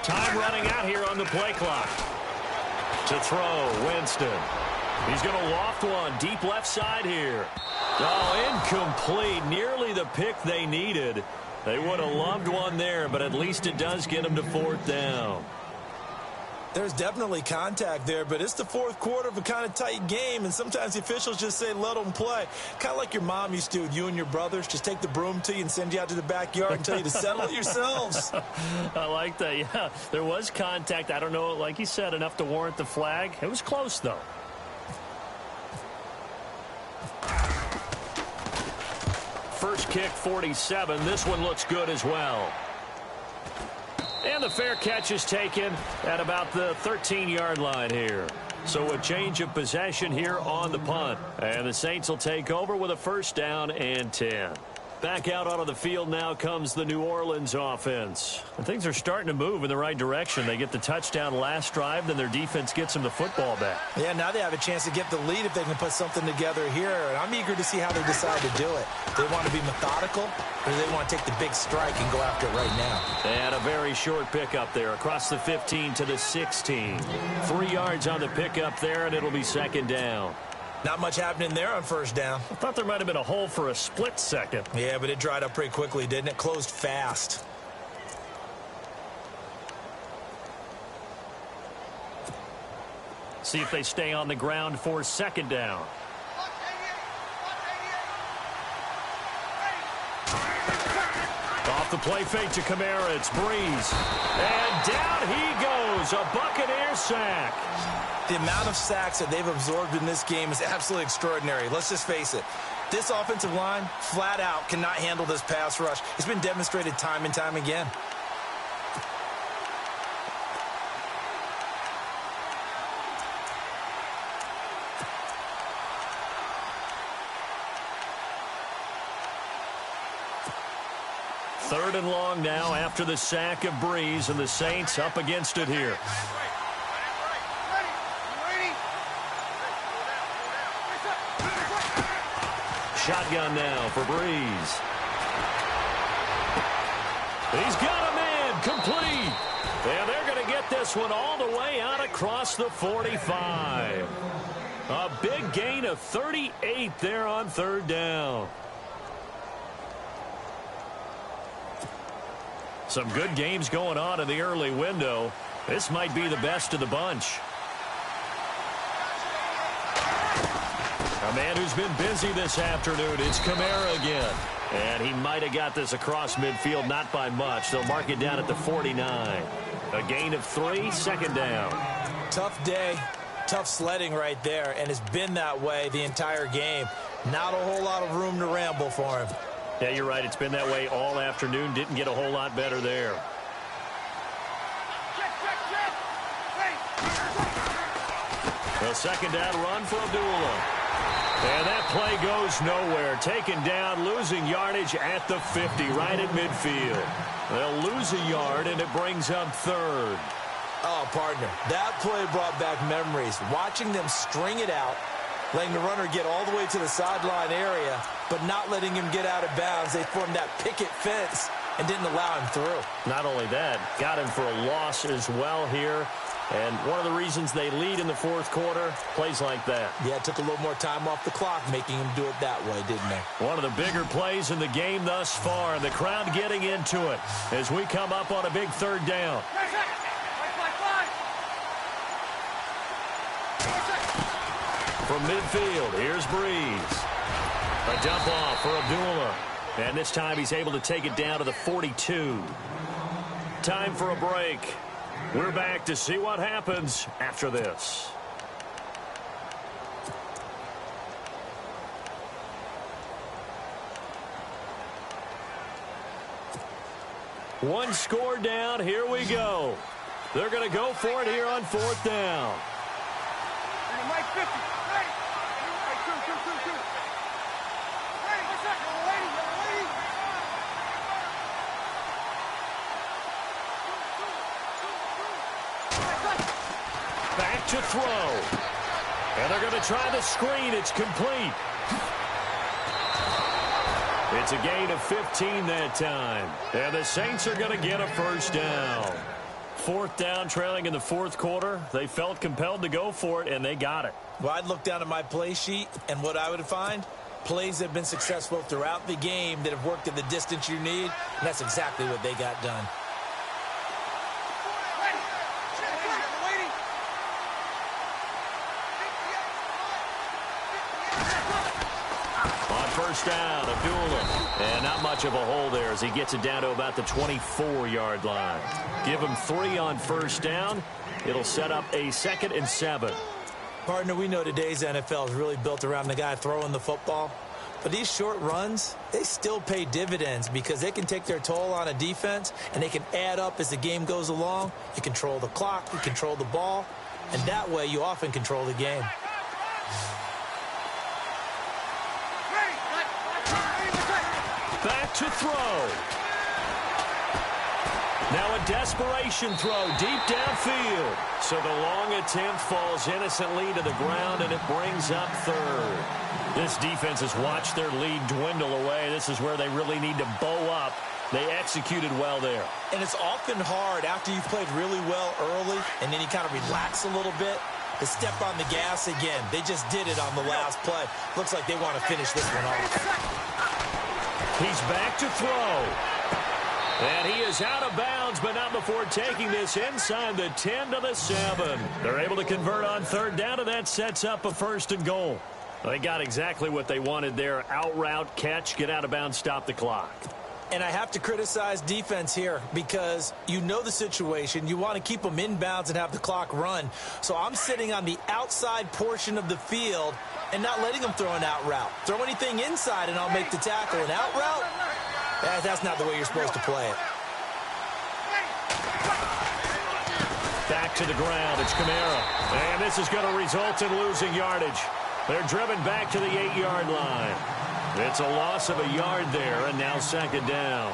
Time running out here on the play clock. To throw, Winston. He's going to loft one deep left side here. Oh, incomplete. Nearly the pick they needed. They would have loved one there, but at least it does get them to 4th down. There's definitely contact there, but it's the 4th quarter of a kind of tight game, and sometimes the officials just say let them play. Kind of like your mom used to with you and your brothers. Just take the broom to you and send you out to the backyard and tell you to settle it yourselves. I like that, yeah. There was contact. I don't know, like you said, enough to warrant the flag. It was close, though. First kick, 47. This one looks good as well. And the fair catch is taken at about the 13-yard line here. So a change of possession here on the punt. And the Saints will take over with a 1st down and 10. Back out onto the field now comes the New Orleans offense. And things are starting to move in the right direction. They get the touchdown last drive, then their defense gets them the football back. Yeah, now they have a chance to get the lead if they can put something together here. And I'm eager to see how they decide to do it. They want to be methodical, or do they want to take the big strike and go after it right now? And a very short pickup there across the 15 to the 16. 3 yards on the pickup there, and it'll be 2nd down. Not much happening there on 1st down. I thought there might have been a hole for a split second. Yeah, but it dried up pretty quickly, didn't it? Closed fast. See if they stay on the ground for 2nd down. Off the play fake to Kamara. It's Breeze. And down he goes. A Buccaneer sack. The amount of sacks that they've absorbed in this game is absolutely extraordinary. Let's just face it. This offensive line, flat out, cannot handle this pass rush. It's been demonstrated time and time again. Third and long now after the sack of Breeze, and the Saints up against it here. Shotgun now for Breeze. He's got a man complete. And they're going to get this one all the way out across the 45. A big gain of 38 there on 3rd down. Some good games going on in the early window. This might be the best of the bunch. A man who's been busy this afternoon. It's Kamara again. And he might have got this across midfield, not by much. They'll mark it down at the 49. A gain of 3, 2nd down. Tough day, tough sledding right there, and it's been that way the entire game. Not a whole lot of room to ramble for him. Yeah, you're right. It's been that way all afternoon. Didn't get a whole lot better there. A 2nd down run for Abdullah. And that play goes nowhere. Taken down, losing yardage at the 50, right at midfield. They'll lose a yard, and it brings up 3rd. Oh, partner, that play brought back memories. Watching them string it out, letting the runner get all the way to the sideline area, but not letting him get out of bounds. They formed that picket fence and didn't allow him through. Not only that, got him for a loss as well here. And one of the reasons they lead in the 4th quarter, plays like that. Yeah, it took a little more time off the clock, making him do it that way, didn't they? One of the bigger plays in the game thus far. The crowd getting into it as we come up on a big 3rd down. From midfield, here's Breeze. A dump off for Abdullah. And this time he's able to take it down to the 42. Time for a break. We're back to see what happens after this. One score down. Here we go. They're going to go for it here on 4th down. Mike 50. Ready. Two. Ready. What's up? Young lady. back to throw. And they're going to try the screen. It's complete. It's a gain of 15 that time. And the Saints are going to get a first down. Fourth down, trailing in the fourth quarter. They felt compelled to go for it, and they got it. Well, I'd look down at my play sheet, and what I would find, plays that have been successful throughout the game that have worked at the distance you need, and that's exactly what they got done. First down, Abdullah. And not much of a hole there as he gets it down to about the 24-yard line. Give him 3 on first down. It'll set up a 2nd and 7. Partner, we know today's NFL is really built around the guy throwing the football. But these short runs, they still pay dividends because they can take their toll on a defense, and they can add up as the game goes along. You control the clock, you control the ball, and that way you often control the game. Back to throw. Now a desperation throw deep downfield. So the long attempt falls innocently to the ground, and it brings up 3rd. This defense has watched their lead dwindle away. This is where they really need to bow up. They executed well there. And it's often hard after you've played really well early and then you kind of relax a little bit to step on the gas again. They just did it on the last play. Looks like they want to finish this one off. He's back to throw. And he is out of bounds, but not before taking this inside the 10 to the 7. They're able to convert on 3rd down, and that sets up a 1st and goal. They got exactly what they wanted there. Out route, catch, get out of bounds, stop the clock. And I have to criticize defense here because you know the situation. You want to keep them inbounds and have the clock run. So I'm sitting on the outside portion of the field and not letting them throw an out route. Throw anything inside and I'll make the tackle. An out route? That's not the way you're supposed to play it. Back to the ground. It's Kamara. And this is going to result in losing yardage. They're driven back to the 8-yard line. It's a loss of a yard there, and now 2nd down.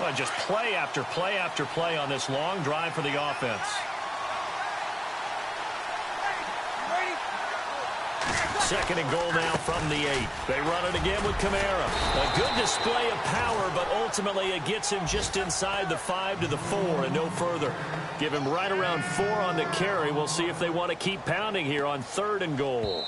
Well, just play after play after play on this long drive for the offense. Second and goal now from the 8. They run it again with Kamara. A good display of power, but ultimately it gets him just inside the 5 to the 4 and no further. Give him right around 4 on the carry. We'll see if they want to keep pounding here on 3rd and goal.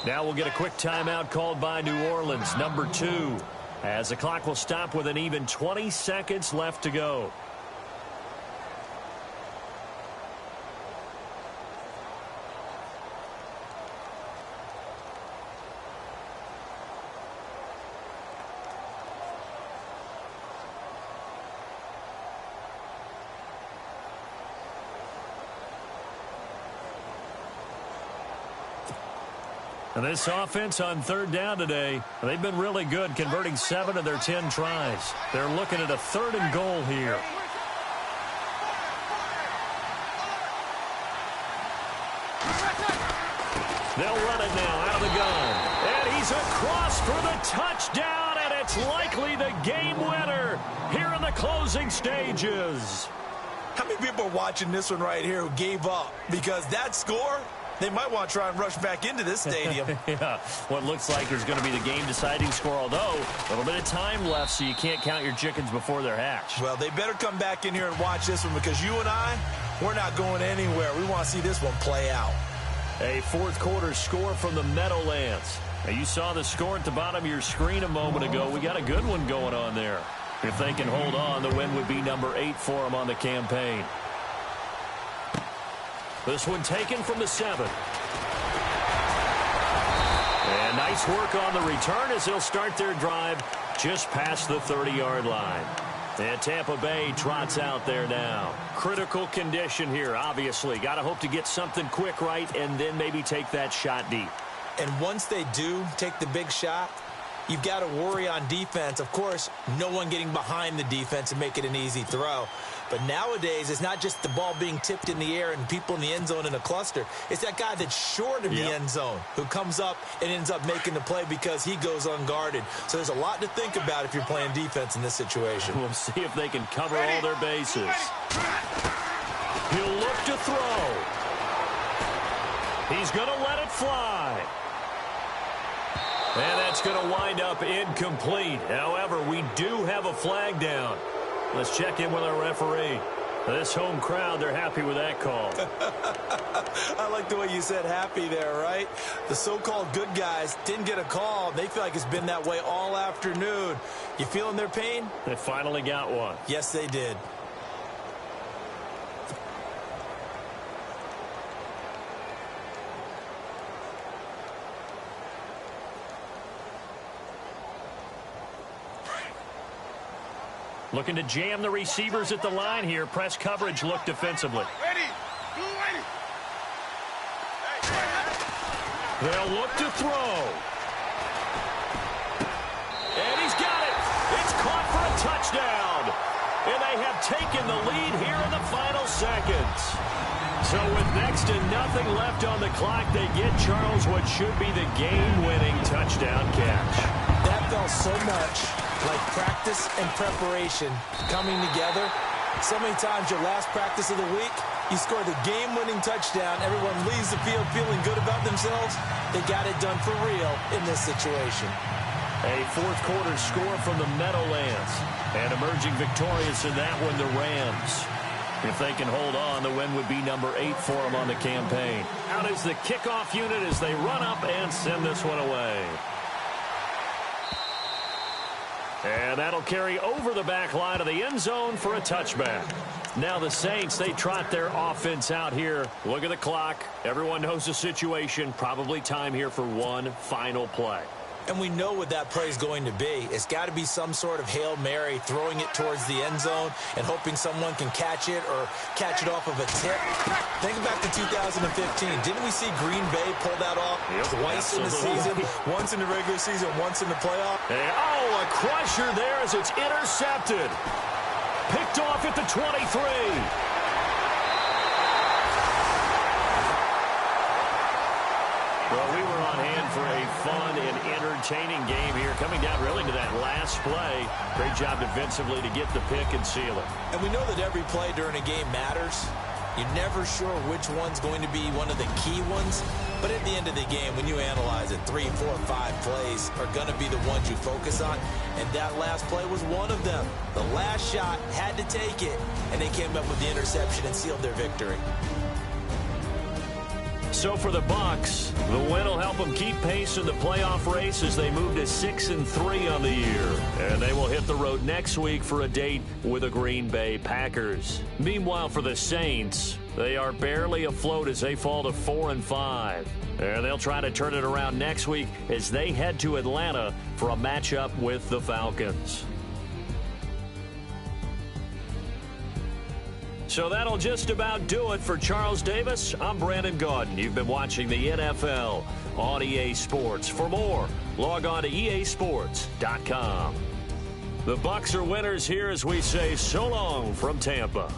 Now we'll get a quick timeout called by New Orleans, number 2, as the clock will stop with an even 20 seconds left to go. And this offense on 3rd down today, they've been really good, converting 7 of their 10 tries. They're looking at a 3rd and goal here. They'll run it now out of the gun. And he's across for the touchdown, and it's likely the game winner here in the closing stages. How many people are watching this one right here who gave up? Because that score, they might want to try and rush back into this stadium. Yeah, what looks like is going to be the game-deciding score, although a little bit of time left, so you can't count your chickens before they're hatched. Well, they better come back in here and watch this one because you and I, we're not going anywhere. We want to see this one play out. A fourth quarter score from the Meadowlands. Now, you saw the score at the bottom of your screen a moment ago. We got a good one going on there. If they can hold on, the win would be number 8 for them on the campaign. This one taken from the 7. And nice work on the return as they'll start their drive just past the 30-yard line. And Tampa Bay trots out there now. Critical condition here, obviously. Got to hope to get something quick right and then maybe take that shot deep. And once they do take the big shot, you've got to worry on defense. Of course, no one getting behind the defense and make it an easy throw. But nowadays, it's not just the ball being tipped in the air and people in the end zone in a cluster. It's that guy that's short of the end zone who comes up and ends up making the play because he goes unguarded. So there's a lot to think about if you're playing defense in this situation. We'll see if they can cover all their bases. He'll look to throw. He's going to let it fly. And that's going to wind up incomplete. However, we do have a flag down. Let's check in with our referee. This home crowd, they're happy with that call. I like the way you said happy there, right? The so-called good guys didn't get a call. They feel like it's been that way all afternoon. You feeling their pain? They finally got one. Yes, they did. Looking to jam the receivers at the line here. Press coverage look defensively. Ready. They'll look to throw. And he's got it. It's caught for a touchdown. And they have taken the lead here in the final seconds. So with next to nothing left on the clock, they get Charles what should be the game-winning touchdown catch. That felt so much like practice and preparation coming together. So many times your last practice of the week, you score the game-winning touchdown. Everyone leaves the field feeling good about themselves. They got it done for real in this situation. A fourth-quarter score from the Meadowlands. And emerging victorious in that one, the Rams. If they can hold on, the win would be number 8 for them on the campaign. Out is the kickoff unit as they run up and send this one away. And that'll carry over the back line of the end zone for a touchback. Now the Saints, they trot their offense out here. Look at the clock. Everyone knows the situation. Probably time here for one final play. And we know what that play is going to be. It's got to be some sort of Hail Mary, throwing it towards the end zone and hoping someone can catch it or catch it off of a tip. Think back to 2015. Didn't we see Green Bay pull that off twice in the season? Once in the regular season, once in the playoff. And, oh, a crusher there as it's intercepted. Picked off at the 23. Well, we were on hand for a fun and entertaining game here, coming down really to that last play. Great job defensively to get the pick and seal it. And we know that every play during a game matters. You're never sure which one's going to be one of the key ones. But at the end of the game, when you analyze it, 3, 4, 5 plays are going to be the ones you focus on. And that last play was one of them. The last shot had to take it, and they came up with the interception and sealed their victory. So for the Bucs, the win will help them keep pace in the playoff race as they move to 6-3 on the year. And they will hit the road next week for a date with the Green Bay Packers. Meanwhile, for the Saints, they are barely afloat as they fall to 4-5. And they'll try to turn it around next week as they head to Atlanta for a matchup with the Falcons. So that'll just about do it for Charles Davis. I'm Brandon Gaudin. You've been watching the NFL on EA Sports. For more, log on to easports.com. The Bucs are winners here as we say so long from Tampa.